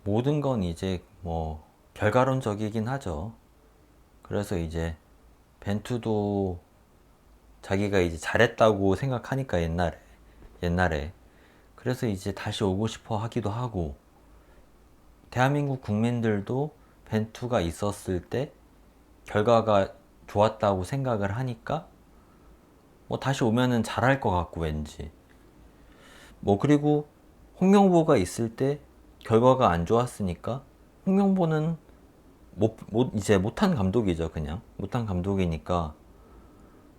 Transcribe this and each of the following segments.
모든 건 이제 뭐 결과론적이긴 하죠. 그래서 이제 벤투도 자기가 이제 잘했다고 생각하니까 옛날에 그래서 이제 다시 오고 싶어 하기도 하고, 대한민국 국민들도 벤투가 있었을 때 결과가 좋았다고 생각을 하니까 뭐 다시 오면은 잘할 것 같고 왠지. 뭐 그리고 홍명보가 있을 때 결과가 안 좋았으니까 홍명보는 이제 못한 감독이죠. 그냥 못한 감독이니까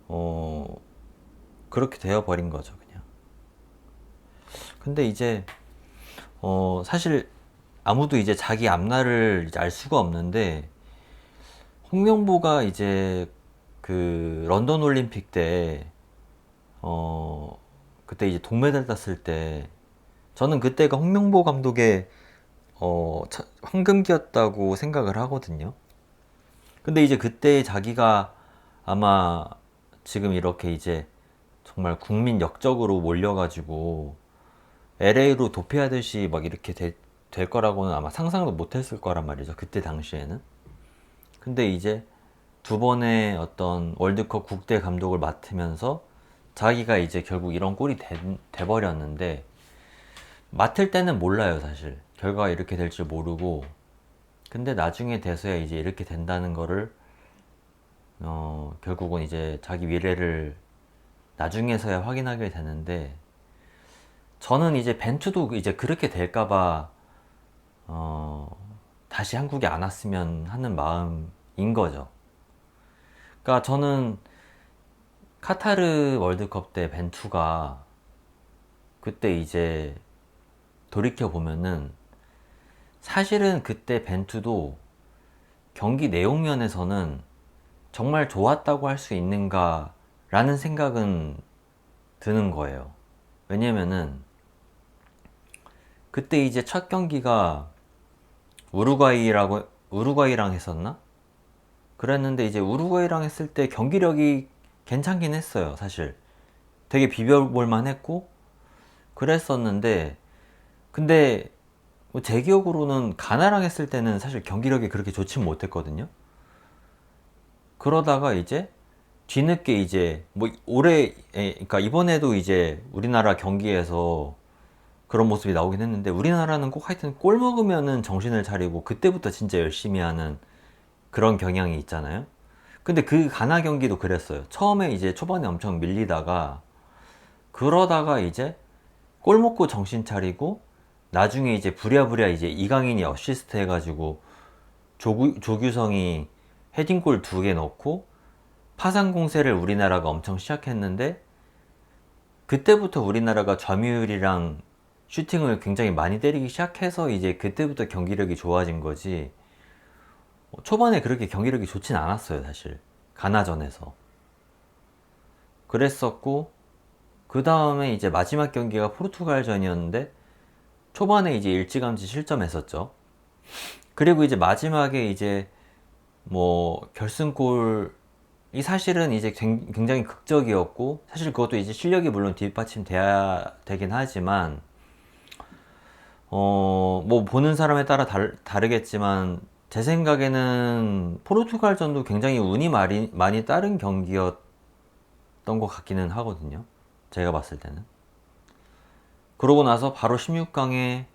어 그렇게 되어 버린 거죠 그냥. 근데 이제 사실 아무도 이제 자기 앞날을 이제 알 수가 없는데, 홍명보가 이제 그 런던 올림픽 때 그때 이제 동메달 땄을 때 저는 그때가 홍명보 감독의 황금기였다고 생각을 하거든요. 근데 이제 그때 자기가 아마 지금 이렇게 이제 정말 국민 역적으로 몰려가지고 LA로 도피하듯이 막 이렇게 될 거라고는 아마 상상도 못했을 거란 말이죠. 그때 당시에는. 근데 이제 두 번의 어떤 월드컵 국대 감독을 맡으면서 자기가 이제 결국 이런 꼴이 돼버렸는데, 맡을 때는 몰라요 사실. 결과가 이렇게 될 줄 모르고. 근데 나중에 돼서야 이제 이렇게 된다는 거를 결국은 이제 자기 미래를 나중에서야 확인하게 되는데, 저는 이제 벤투도 이제 그렇게 될까봐 어, 다시 한국에 안 왔으면 하는 마음인 거죠. 그러니까 저는 카타르 월드컵 때 벤투가 그때 이제 돌이켜 보면은 사실은 그때 벤투도 경기 내용 면에서는 정말 좋았다고 할 수 있는가 라는 생각은 드는 거예요. 왜냐면은 그때 이제 첫 경기가 우루과이랑 했었나? 그랬는데 이제 우루과이랑 했을 때 경기력이 괜찮긴 했어요 사실. 되게 비벼볼만 했고 그랬었는데, 근데 뭐제 기억으로는 가나랑 했을 때는 사실 경기력이 그렇게 좋진 못했거든요. 그러다가 이제 뒤늦게 이제 뭐 그러니까 이번에도 이제 우리나라 경기에서 그런 모습이 나오긴 했는데, 우리나라는 꼭 하여튼 골 먹으면은 정신을 차리고 그때부터 진짜 열심히 하는 그런 경향이 있잖아요. 근데 그 가나 경기도 그랬어요. 처음에 이제 초반에 엄청 밀리다가 그러다가 이제 골 먹고 정신 차리고 나중에 이제 부랴부랴 이제 이강인이 어시스트 해가지고 조규성이 헤딩골 2개 넣고 파상 공세를 우리나라가 엄청 시작했는데, 그때부터 우리나라가 점유율이랑 슈팅을 굉장히 많이 때리기 시작해서 이제 그때부터 경기력이 좋아진 거지, 초반에 그렇게 경기력이 좋진 않았어요 사실. 가나전에서 그랬었고, 그 다음에 이제 마지막 경기가 포르투갈전이었는데 초반에 이제 일찌감치 실점했었죠. 그리고 이제 마지막에 이제 뭐 결승골이 사실은 이제 굉장히 극적이었고, 사실 그것도 이제 실력이 물론 뒷받침돼야 되긴 하지만 뭐 보는 사람에 따라 다르겠지만 제 생각에는 포르투갈전도 굉장히 운이 많이 따른 경기였던 것 같기는 하거든요. 제가 봤을 때는. 그러고 나서 바로 16강에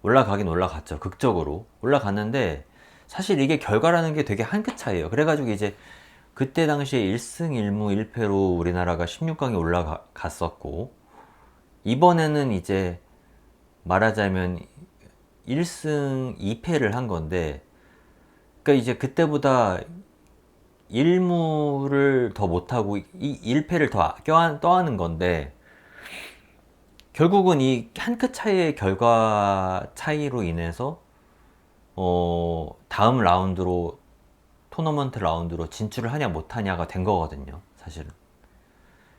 올라가긴 올라갔죠. 극적으로 올라갔는데, 사실 이게 결과라는 게 되게 한 끗 차이에요. 그래가지고 이제 그때 당시에 1승 1무 1패로 우리나라가 16강에 올라갔었고, 이번에는 이제 말하자면 1승 2패를 한 건데, 그러니까 이제 그때보다 1무를 더 못하고 이 1패를 더 떠안은 건데, 결국은 이 한 끗 차이의 결과 차이로 인해서 다음 라운드로, 토너먼트 라운드로 진출을 하냐 못하냐가 된 거거든요 사실은.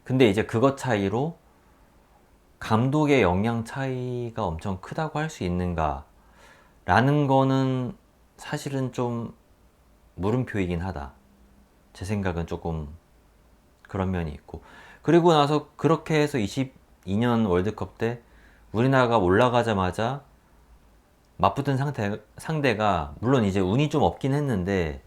근데 이제 그것 차이로 감독의 역량 차이가 엄청 크다고 할 수 있는가 라는 거는 사실은 좀 물음표이긴 하다. 제 생각은 조금 그런 면이 있고, 그리고 나서 그렇게 해서 22년 월드컵 때 우리나라가 올라가자마자 맞붙은 상대가 물론 이제 운이 좀 없긴 했는데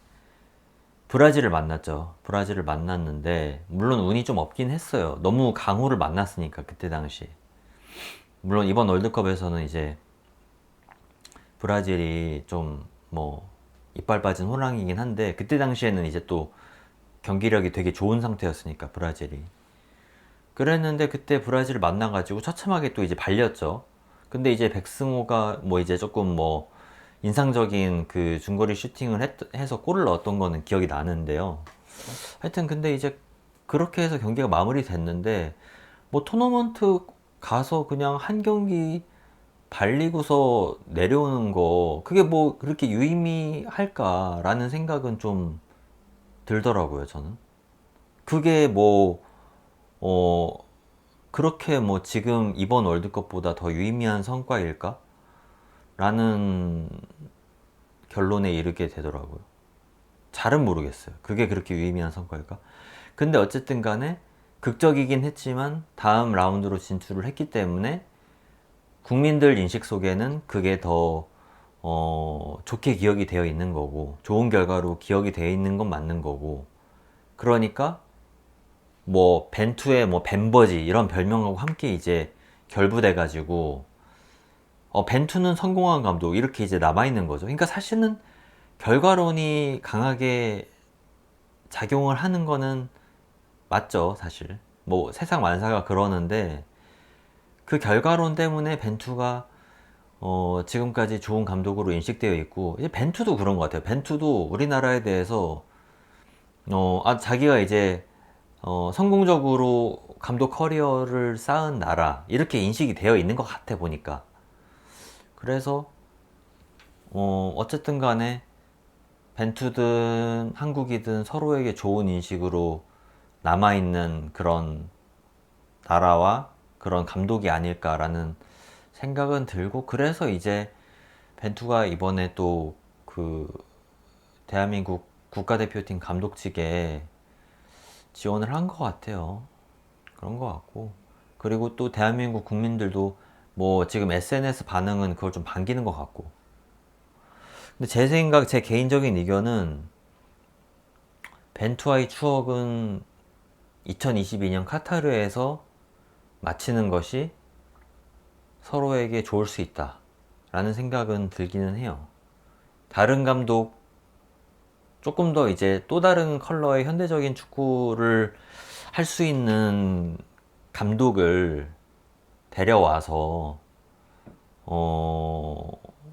브라질을 만났죠. 브라질을 만났는데 물론 운이 좀 없긴 했어요. 너무 강호를 만났으니까 그때 당시. 물론 이번 월드컵에서는 이제 브라질이 좀 뭐 이빨 빠진 호랑이긴 한데 그때 당시에는 이제 또 경기력이 되게 좋은 상태였으니까 브라질이. 그랬는데 그때 브라질을 만나가지고 처참하게 또 이제 발렸죠. 근데 이제 백승호가 뭐 이제 조금 뭐 인상적인 그 중거리 슈팅을 해서 골을 넣었던 거는 기억이 나는데요. 하여튼 근데 이제 그렇게 해서 경기가 마무리됐는데 뭐 토너먼트 가서 그냥 한 경기 발리고서 내려오는 거 그게 뭐 그렇게 유의미할까라는 생각은 좀 들더라고요, 저는. 그게 뭐 어, 그렇게 뭐 지금 이번 월드컵보다 더 유의미한 성과일까? 라는 결론에 이르게 되더라고요. 잘은 모르겠어요. 그게 그렇게 유의미한 성과일까? 근데 어쨌든 간에 극적이긴 했지만 다음 라운드로 진출을 했기 때문에 국민들 인식 속에는 그게 더 좋게 기억이 되어 있는 거고 좋은 결과로 기억이 되어 있는 건 맞는 거고 그러니까 뭐 벤투의 뭐 벤버지 이런 별명하고 함께 이제 결부돼 가지고 벤투는 성공한 감독 이렇게 이제 남아 있는 거죠. 그러니까 사실은 결과론이 강하게 작용을 하는 거는 맞죠, 사실. 뭐 세상 만사가 그러는데 그 결과론 때문에 벤투가 지금까지 좋은 감독으로 인식되어 있고 이제 벤투도 그런 것 같아요. 벤투도 우리나라에 대해서 자기가 이제 성공적으로 감독 커리어를 쌓은 나라 이렇게 인식이 되어 있는 것 같아 보니까 그래서 어쨌든 간에 벤투든 한국이든 서로에게 좋은 인식으로 남아있는 그런 나라와 그런 감독이 아닐까라는 생각은 들고 그래서 이제 벤투가 이번에 또 그 대한민국 국가대표팀 감독직에 지원을 한 것 같아요. 그런 것 같고 그리고 또 대한민국 국민들도 뭐 지금 SNS 반응은 그걸 좀 반기는 것 같고 근데 제 생각 제 개인적인 의견은 벤투와의 추억은 2022년 카타르에서 마치는 것이 서로에게 좋을 수 있다 라는 생각은 들기는 해요. 다른 감독 조금 더 이제 또 다른 컬러의 현대적인 축구를 할 수 있는 감독을 데려와서 어,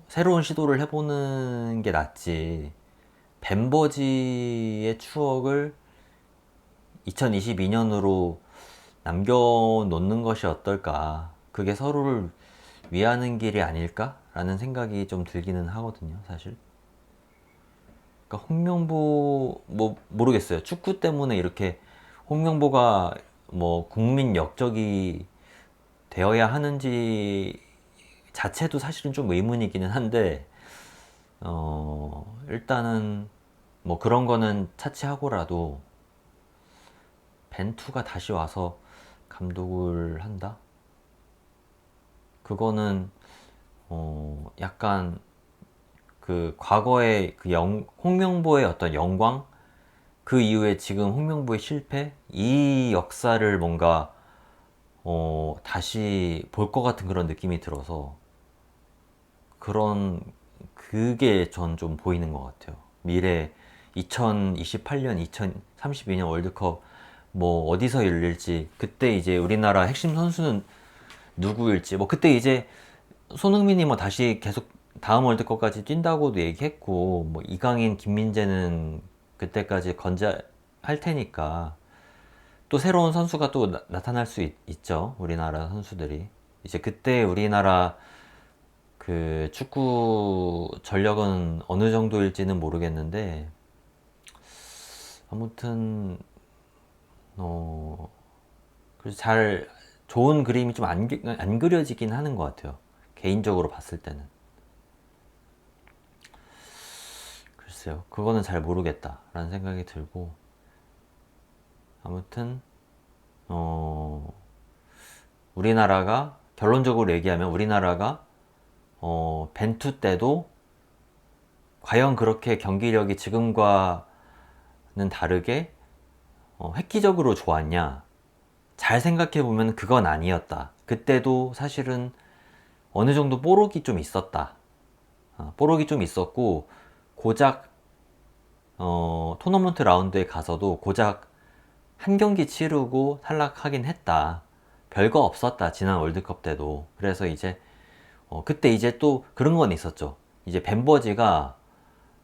새로운 시도를 해보는 게 낫지. 벤버지의 추억을 2022년으로 남겨놓는 것이 어떨까. 그게 서로를 위하는 길이 아닐까? 라는 생각이 좀 들기는 하거든요, 사실. 그러니까 홍명보, 뭐, 모르겠어요. 축구 때문에 이렇게 홍명보가 뭐 국민 역적이 되어야 하는지 자체도 사실은 좀 의문이기는 한데, 일단은 뭐 그런 거는 차치하고라도 벤투가 다시 와서 감독을 한다? 그거는 약간 그 과거의 그 홍명보의 어떤 영광 그 이후에 지금 홍명보의 실패 이 역사를 뭔가 다시 볼 것 같은 그런 느낌이 들어서 그런 그게 전 좀 보이는 것 같아요. 미래 2028년, 2032년 월드컵 뭐 어디서 열릴지 그때 이제 우리나라 핵심 선수는 누구일지 뭐 그때 이제 손흥민이 뭐 다시 계속 다음 월드컵까지 뛴다고도 얘기했고 뭐 이강인, 김민재는 그때까지 건재할 테니까 또 새로운 선수가 또 나타날 수 있죠. 우리나라 선수들이 이제 그때 우리나라 그 축구 전력은 어느 정도일지는 모르겠는데 아무튼 어 그래서 잘 좋은 그림이 좀 안 그려지긴 하는 것 같아요. 개인적으로 봤을 때는 글쎄요 그거는 잘 모르겠다라는 생각이 들고 아무튼 어 우리나라가 결론적으로 얘기하면 우리나라가 벤투 때도 과연 그렇게 경기력이 지금과는 다르게 획기적으로 좋았냐? 잘 생각해보면 그건 아니었다. 그때도 사실은 어느 정도 뽀록이 좀 있었다. 뽀록이 좀 있었고, 고작 토너먼트 라운드에 가서도 고작 한 경기 치르고 탈락하긴 했다. 별거 없었다. 지난 월드컵 때도. 그래서 이제 그때 이제 또 그런 건 있었죠. 이제 벤버지가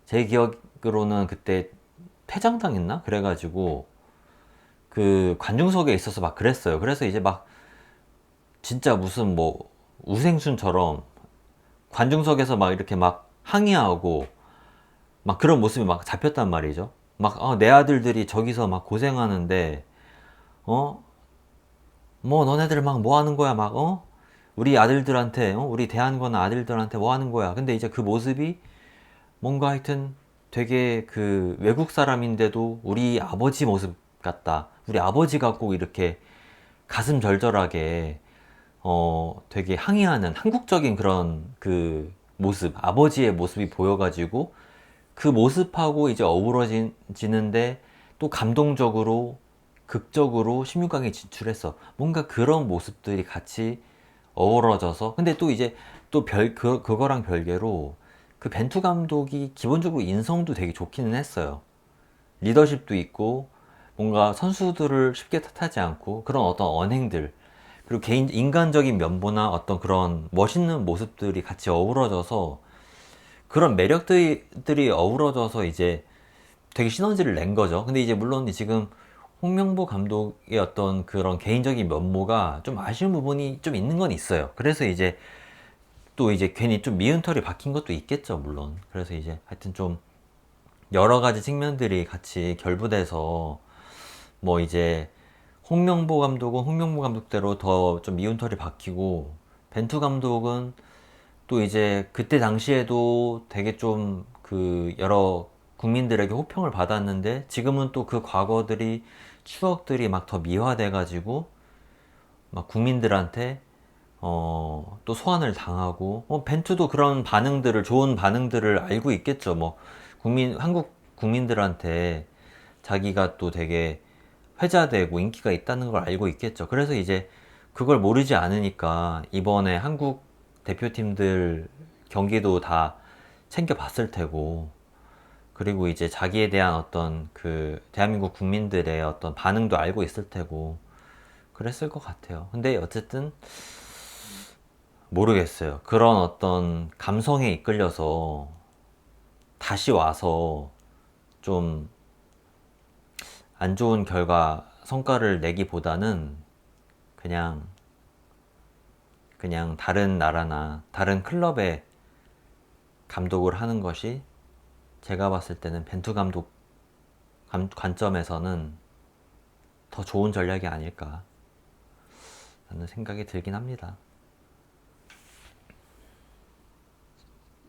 제 기억으로는 그때 퇴장당했나? 그래가지고 그 관중석에 있어서 막 그랬어요. 그래서 이제 막 진짜 무슨 뭐 우생순처럼 관중석에서 막 이렇게 막 항의하고 막 그런 모습이 막 잡혔단 말이죠. 막 내 아들들이 저기서 막 고생하는데 어? 뭐 너네들 막 뭐 하는 거야? 막 우리 아들들한테 우리 대한권 아들들한테 뭐 하는 거야? 근데 이제 그 모습이 뭔가 하여튼 되게 그 외국 사람인데도 우리 아버지 모습 같다. 우리 아버지가 꼭 이렇게 가슴 절절하게 되게 항의하는 한국적인 그런 그 모습, 아버지의 모습이 보여가지고 그 모습하고 이제 어우러지는데 또 감동적으로 극적으로 16강에 진출했어. 뭔가 그런 모습들이 같이 어우러져서 근데 또 이제 또 그거랑 별개로 그 벤투 감독이 기본적으로 인성도 되게 좋기는 했어요. 리더십도 있고 뭔가 선수들을 쉽게 탓하지 않고 그런 어떤 언행들 그리고 개인 인간적인 면모나 어떤 그런 멋있는 모습들이 같이 어우러져서 그런 매력들이 어우러져서 이제 되게 시너지를 낸 거죠. 근데 이제 물론 지금 홍명보 감독의 어떤 그런 개인적인 면모가 좀 아쉬운 부분이 좀 있는 건 있어요. 그래서 이제 또 이제 괜히 좀 미운 털이 박힌 것도 있겠죠, 물론. 그래서 이제 하여튼 좀 여러 가지 측면들이 같이 결부돼서 뭐 이제 홍명보 감독은 홍명보 감독대로 더 좀 미운 털이 박히고 벤투 감독은 또 이제 그때 당시에도 되게 좀 그 여러 국민들에게 호평을 받았는데 지금은 또 그 과거들이 추억들이 막 더 미화돼 가지고 막 국민들한테 또 소환을 당하고 벤투도 그런 반응들을 좋은 반응들을 알고 있겠죠. 뭐 한국 국민들한테 자기가 또 되게 회자되고 인기가 있다는 걸 알고 있겠죠. 그래서 이제 그걸 모르지 않으니까 이번에 한국 대표팀들 경기도 다 챙겨봤을 테고, 그리고 이제 자기에 대한 어떤 그 대한민국 국민들의 어떤 반응도 알고 있을 테고, 그랬을 것 같아요. 근데 어쨌든 모르겠어요. 그런 어떤 감성에 이끌려서 다시 와서 좀 안 좋은 성과를 내기보다는 그냥 다른 나라나 다른 클럽의 감독을 하는 것이 제가 봤을 때는 벤투 감독 관점에서는 더 좋은 전략이 아닐까 라는 생각이 들긴 합니다.